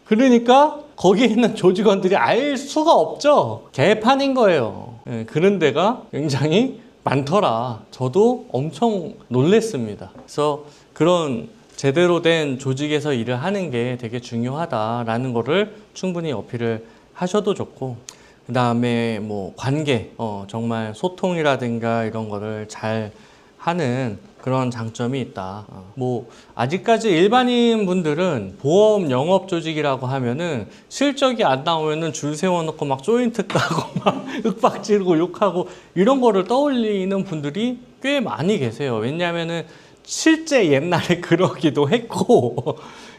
그러니까 거기에 있는 조직원들이 알 수가 없죠. 개판인 거예요. 그런 데가 굉장히 많더라. 저도 엄청 놀랬습니다. 그래서 그런 제대로 된 조직에서 일을 하는 게 되게 중요하다라는 거를 충분히 어필을 하셔도 좋고, 그 다음에 뭐 관계, 정말 소통이라든가 이런 거를 잘 하는 그런 장점이 있다. 뭐 아직까지 일반인 분들은 보험 영업 조직이라고 하면은 실적이 안 나오면은 줄 세워놓고 막 조인트 까고 막 윽박지르고 욕하고 이런 거를 떠올리는 분들이 꽤 많이 계세요. 왜냐하면은 실제 옛날에 그러기도 했고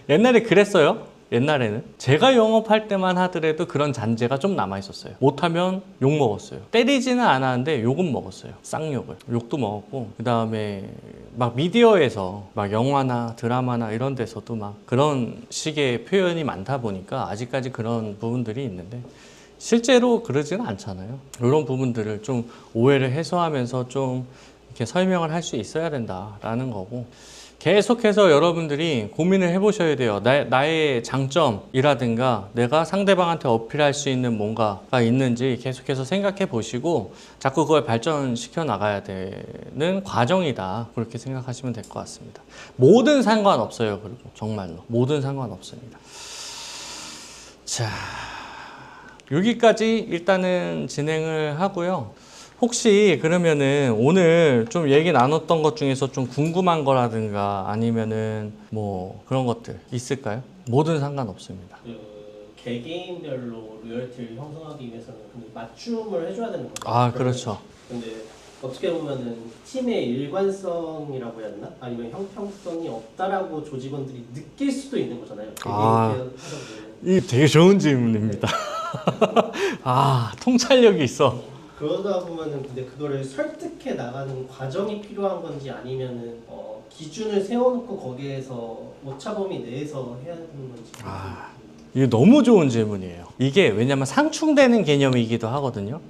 옛날에 그랬어요. 옛날에는 제가 영업할 때만 하더라도 그런 잔재가 좀 남아 있었어요. 못하면 욕 먹었어요. 때리지는 않았는데 욕은 먹었어요. 쌍욕을. 욕도 먹었고, 그 다음에 막 미디어에서 막 영화나 드라마나 이런 데서도 막 그런 식의 표현이 많다 보니까 아직까지 그런 부분들이 있는데 실제로 그러지는 않잖아요. 이런 부분들을 좀 오해를 해소하면서 좀 이렇게 설명을 할 수 있어야 된다라는 거고, 계속해서 여러분들이 고민을 해보셔야 돼요. 나의 장점이라든가 내가 상대방한테 어필할 수 있는 뭔가가 있는지 계속해서 생각해 보시고 자꾸 그걸 발전시켜 나가야 되는 과정이다. 그렇게 생각하시면 될 것 같습니다. 뭐든 상관없어요. 그리고 정말로 뭐든 상관없습니다. 자, 여기까지 일단은 진행을 하고요. 혹시 그러면은 오늘 좀 얘기 나눴던 것 중에서 좀 궁금한 거라든가 아니면은 뭐 그런 것들 있을까요? 뭐든 상관없습니다. 그 개개인별로 로열티를 형성하기 위해서는 근데 맞춤을 해줘야 되는 거죠. 아, 그렇죠. 근데 어떻게 보면은 팀의 일관성이라고 해야 되나? 아니면 형평성이 없다라고 조직원들이 느낄 수도 있는 거잖아요. 아. 개개인 하다 보면. 이 되게 좋은 질문입니다. 아, 통찰력이 있어. 그러다 보면은 근데 그거를 설득해 나가는 과정이 필요한 건지 아니면은 기준을 세워놓고 거기에서 오차범위 내에서 해야 되는 건지. 이게 너무 좋은 질문이에요. 이게 왜냐면 상충되는 개념이기도 하거든요.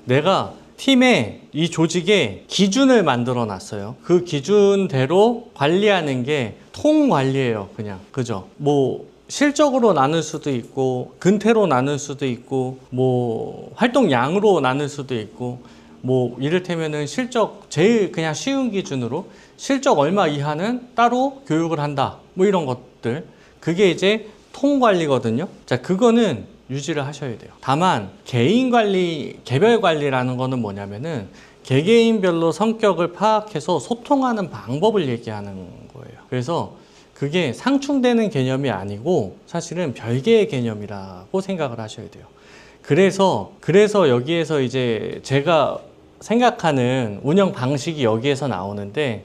내가 팀에 이 조직에 기준을 만들어 놨어요. 그 기준대로 관리하는 게 통관리예요. 그냥. 그죠? 뭐 실적으로 나눌 수도 있고 근태로 나눌 수도 있고 뭐 활동량으로 나눌 수도 있고 뭐 이를테면은 실적 제일 그냥 쉬운 기준으로 실적 얼마 이하는 따로 교육을 한다 뭐 이런 것들, 그게 이제 통관리거든요. 자, 그거는 유지를 하셔야 돼요. 다만 개인 관리, 개별 관리라는 거는 뭐냐면은 개개인별로 성격을 파악해서 소통하는 방법을 얘기하는 거예요. 그래서 그게 상충되는 개념이 아니고 사실은 별개의 개념이라고 생각을 하셔야 돼요. 그래서 여기에서 이제 제가 생각하는 운영 방식이 여기에서 나오는데,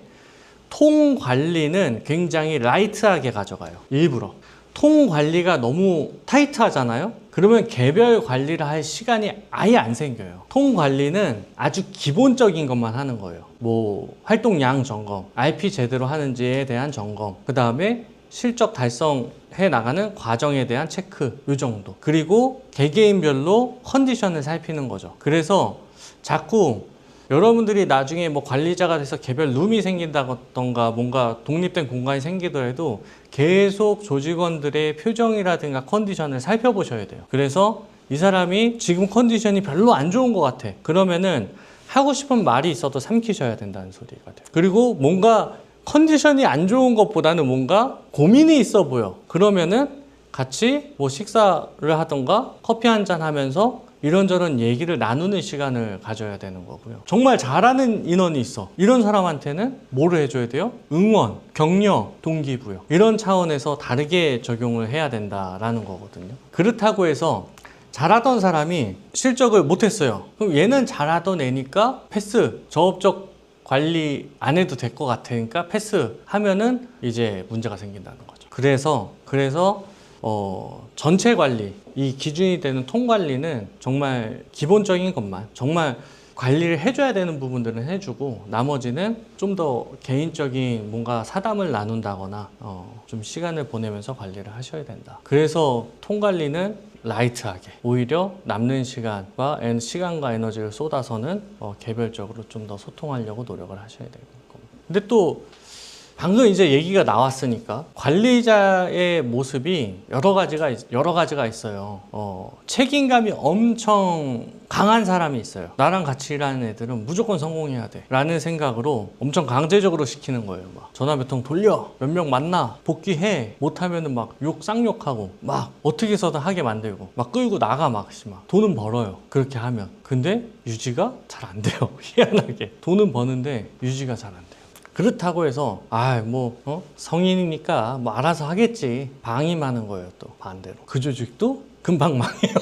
통 관리는 굉장히 라이트하게 가져가요. 일부러. 통 관리가 너무 타이트하잖아요. 그러면 개별 관리를 할 시간이 아예 안 생겨요. 통 관리는 아주 기본적인 것만 하는 거예요. 뭐 활동량 점검, RP 제대로 하는지에 대한 점검, 그 다음에 실적 달성해 나가는 과정에 대한 체크, 이 정도. 그리고 개개인별로 컨디션을 살피는 거죠. 그래서 자꾸 여러분들이 나중에 뭐 관리자가 돼서 개별 룸이 생긴다던가 뭔가 독립된 공간이 생기더라도 계속 조직원들의 표정이라든가 컨디션을 살펴보셔야 돼요. 그래서 이 사람이 지금 컨디션이 별로 안 좋은 것 같아. 그러면은 하고 싶은 말이 있어도 삼키셔야 된다는 소리가 돼요. 그리고 뭔가 컨디션이 안 좋은 것보다는 뭔가 고민이 있어 보여. 그러면은 같이 뭐 식사를 하던가 커피 한잔 하면서 이런저런 얘기를 나누는 시간을 가져야 되는 거고요. 정말 잘하는 인원이 있어. 이런 사람한테는 뭐를 해줘야 돼요? 응원, 격려, 동기부여. 이런 차원에서 다르게 적용을 해야 된다라는 거거든요. 그렇다고 해서 잘하던 사람이 실적을 못했어요. 그럼 얘는 잘하던 애니까 패스, 저업적 관리 안 해도 될 것 같으니까 패스 하면은 이제 문제가 생긴다는 거죠. 그래서 전체 관리, 이 기준이 되는 통관리는 정말 기본적인 것만, 정말 관리를 해줘야 되는 부분들은 해주고 나머지는 좀 더 개인적인 뭔가 사담을 나눈다거나 좀 시간을 보내면서 관리를 하셔야 된다. 그래서 통관리는 라이트하게, 오히려 남는 시간과 에너지를 쏟아서는 개별적으로 좀 더 소통하려고 노력을 하셔야 되는 겁니다. 근데 또 방금 이제 얘기가 나왔으니까 관리자의 모습이 여러 가지가 있어요. 책임감이 엄청 강한 사람이 있어요. 나랑 같이 일하는 애들은 무조건 성공해야 돼 라는 생각으로 엄청 강제적으로 시키는 거예요. 막 전화 몇 통 돌려, 몇 명 만나, 복귀해, 못하면은 막 쌍욕하고 막 어떻게 해서든 하게 만들고 막 끌고 나가 막 돈은 벌어요. 그렇게 하면. 근데 유지가 잘 안 돼요. 희한하게 돈은 버는데 유지가 잘 안 돼요. 그렇다고 해서 성인이니까 뭐 알아서 하겠지 방임하는 거예요. 또 반대로 그 조직도 금방 망해요.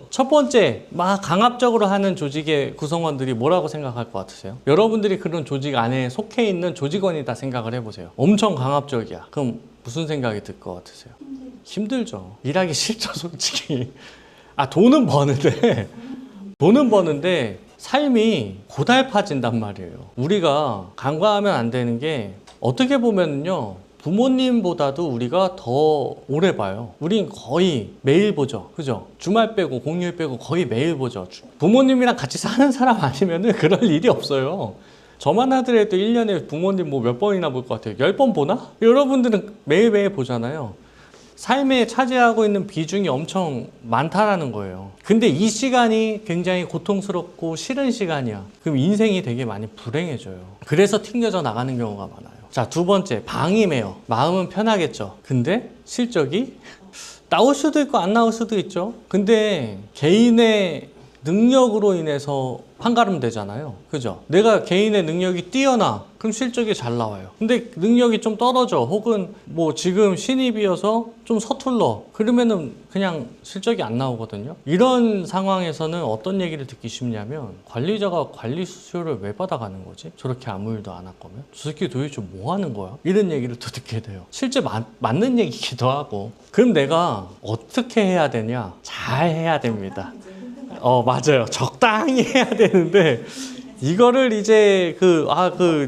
첫 번째, 막 강압적으로 하는 조직의 구성원들이 뭐라고 생각할 것 같으세요? 여러분들이 그런 조직 안에 속해 있는 조직원이다 생각을 해보세요. 엄청 강압적이야. 그럼 무슨 생각이 들 것 같으세요? 힘들죠. 일하기 싫죠, 솔직히. 돈은 버는데 삶이 고달파진단 말이에요. 우리가 간과하면 안 되는 게 어떻게 보면요, 부모님보다도 우리가 더 오래 봐요. 우린 거의 매일 보죠. 그죠? 주말 빼고 공휴일 빼고 거의 매일 보죠. 부모님이랑 같이 사는 사람 아니면은 그럴 일이 없어요. 저만 하더라도 1년에 부모님 뭐 몇 번이나 볼 것 같아요? 10번 보나? 여러분들은 매일매일 보잖아요. 삶에 차지하고 있는 비중이 엄청 많다라는 거예요. 근데 이 시간이 굉장히 고통스럽고 싫은 시간이야. 그럼 인생이 되게 많이 불행해져요. 그래서 튕겨져 나가는 경우가 많아요. 자, 두 번째, 방임해요. 마음은 편하겠죠. 근데 실적이 나올 수도 있고 안 나올 수도 있죠. 근데 개인의 능력으로 인해서 판가름 되잖아요. 그죠? 내가 개인의 능력이 뛰어나. 그럼 실적이 잘 나와요. 근데 능력이 좀 떨어져. 혹은 뭐 지금 신입이어서 좀 서툴러. 그러면은 그냥 실적이 안 나오거든요. 이런 상황에서는 어떤 얘기를 듣기 쉽냐면 관리자가 관리 수수료를 왜 받아가는 거지? 저렇게 아무 일도 안 할 거면? 저 새끼 도대체 뭐 하는 거야? 이런 얘기를 또 듣게 돼요. 실제 맞는 얘기기도 하고. 그럼 내가 어떻게 해야 되냐? 잘 해야 됩니다. 맞아요. 적당히 해야 되는데 이거를 이제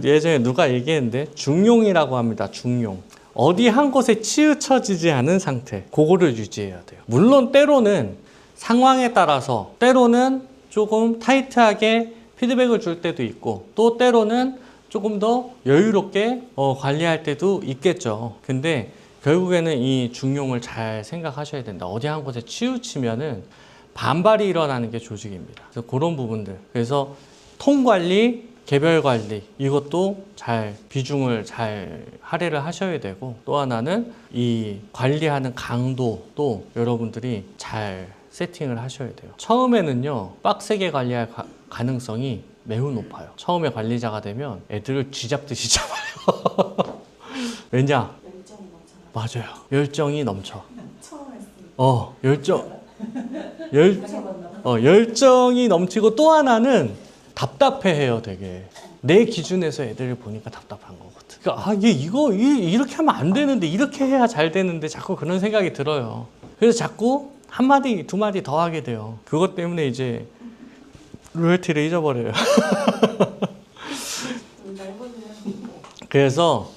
예전에 누가 얘기했는데 중용이라고 합니다. 중용. 어디 한 곳에 치우쳐지지 않은 상태. 그거를 유지해야 돼요. 물론 때로는 상황에 따라서 때로는 조금 타이트하게 피드백을 줄 때도 있고 또 때로는 조금 더 여유롭게 관리할 때도 있겠죠. 근데 결국에는 이 중용을 잘 생각하셔야 된다. 어디 한 곳에 치우치면은 반발이 일어나는 게 조직입니다. 그래서 그런 부분들. 그래서 통관리, 개별관리 이것도 잘 비중을 잘 할애를 하셔야 되고 또 하나는 이 관리하는 강도도 여러분들이 잘 세팅을 하셔야 돼요. 처음에는요 빡세게 관리할 가능성이 매우 높아요. 처음에 관리자가 되면 애들을 쥐잡듯이 잡아요. 왜냐? 열정이 넘쳐요. 맞아요. 열정이 넘쳐. 처음 했어요. 열정이 넘치고 또 하나는 답답해해요. 되게 내 기준에서 애들을 보니까 답답한 거거든. 그러니까 이렇게 하면 안 되는데 이렇게 해야 잘 되는데 자꾸 그런 생각이 들어요. 그래서 자꾸 한 마디 두 마디 더 하게 돼요. 그것 때문에 이제 로열티를 잊어버려요. 그래서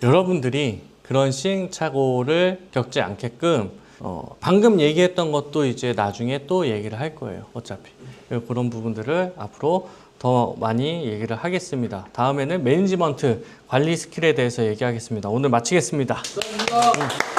여러분들이 그런 시행착오를 겪지 않게끔 방금 얘기했던 것도 이제 나중에 또 얘기를 할 거예요. 어차피 그런 부분들을 앞으로 더 많이 얘기를 하겠습니다. 다음에는 매니지먼트 관리 스킬에 대해서 얘기하겠습니다. 오늘 마치겠습니다. 감사합니다.